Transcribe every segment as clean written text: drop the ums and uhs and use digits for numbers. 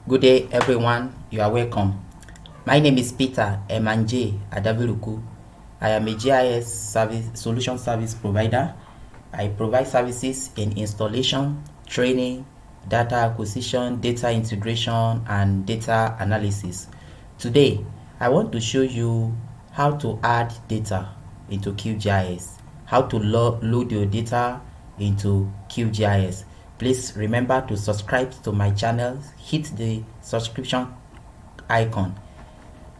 Good day, everyone. You are welcome. My name is Peter Emanje Adaviruku. I am a GIS solution service provider. I provide services in installation, training, data acquisition, data integration, and data analysis. Today, I want to show you how to add data into QGIS, how to load your data into QGIS. Please remember to subscribe to my channel, hit the subscription icon.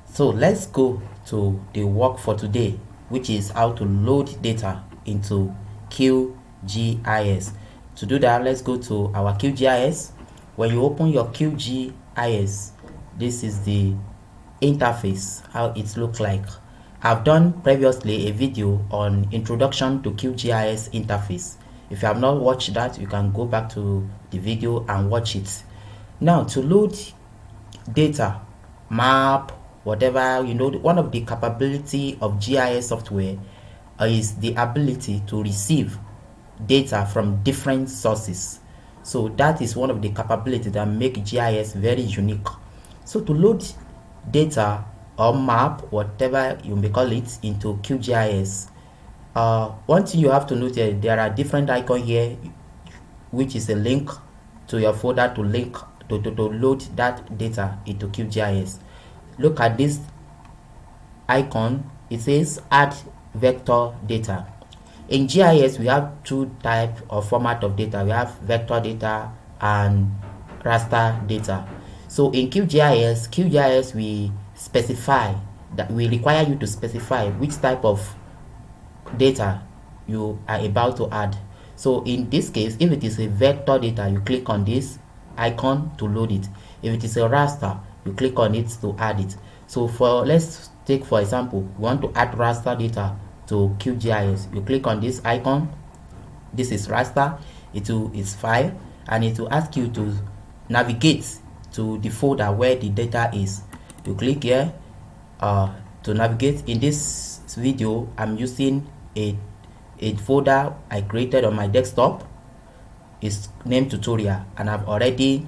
So let's go to the work for today, which is how to load data into QGIS. To do that, let's go to our QGIS. When you open your QGIS, this is the interface, how it looks like. I've done previously a video on introduction to QGIS interface. If you have not watched that, you can go back to the video and watch it. Now, to load data, map, whatever, one of the capability of GIS software is the ability to receive data from different sources. So that is one of the capabilities that make GIS very unique. So to load data or map, whatever you may call it, into QGIS, one thing you have to note is there are different icons here, which is a link to your folder to load that data into QGIS. Look at this icon. It says add vector data. In GIS, we have two types of format of data. We have vector data and raster data. So in QGIS we specify that we require you to specify which type of data you are about to add. So in this case, if it is a vector data, you click on this icon to load it. If it is a raster, you click on it to add it. So let's take for example, we want to add raster data to QGIS. You click on this icon. This is raster. It's file, and it will ask you to navigate to the folder where the data is. You click here to navigate. In this video, I'm using a folder I created on my desktop. It's named tutorial, and I've already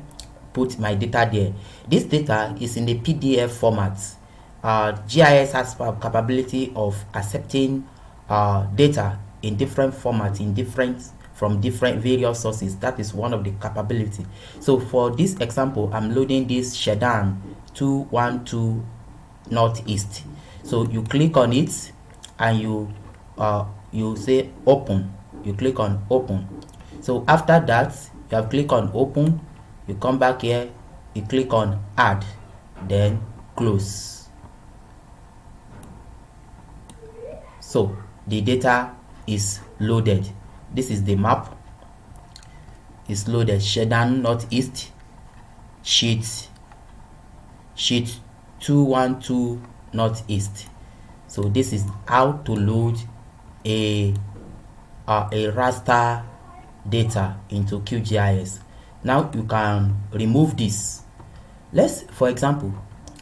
put my data there. This data is in the PDF format. GIS has capability of accepting data in different formats, from different various sources. That is one of the capability. So for this example, I'm loading this Shedan 212 Northeast. So you click on it and you say open. You click on open. So after that, you have click on open. You come back here, you click on add, then close. So the data is loaded. This is the map. It's loaded. Shedan Northeast, sheet 212 Northeast. So this is how to load a raster data into QGIS. Now you can remove this. For example,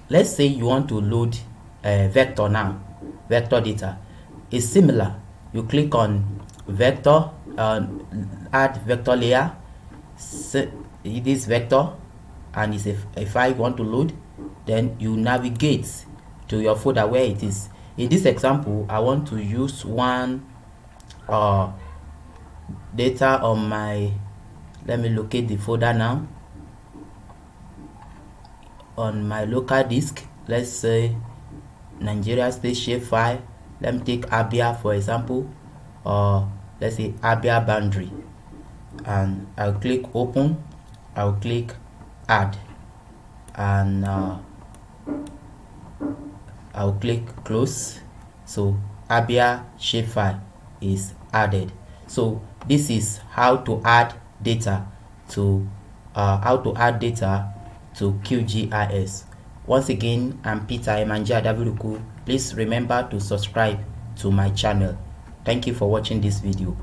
let's say you want to load a vector now. Vector data is similar. You click on vector, add vector layer, this vector, and it's a file you want to load. Then you navigate to your folder where it is. In this example, I want to use one data on my, let me locate the folder now. On my local disk, let's say Nigeria state shapefile. Let me take Abia for example, or let's say Abia boundary, and I'll click open. I'll click add, and I'll click close. So Abia shapefile is added. So this is how to add data to QGIS. Once again, I'm Peter Emanje Adaviruku. Please remember to subscribe to my channel. Thank you for watching this video.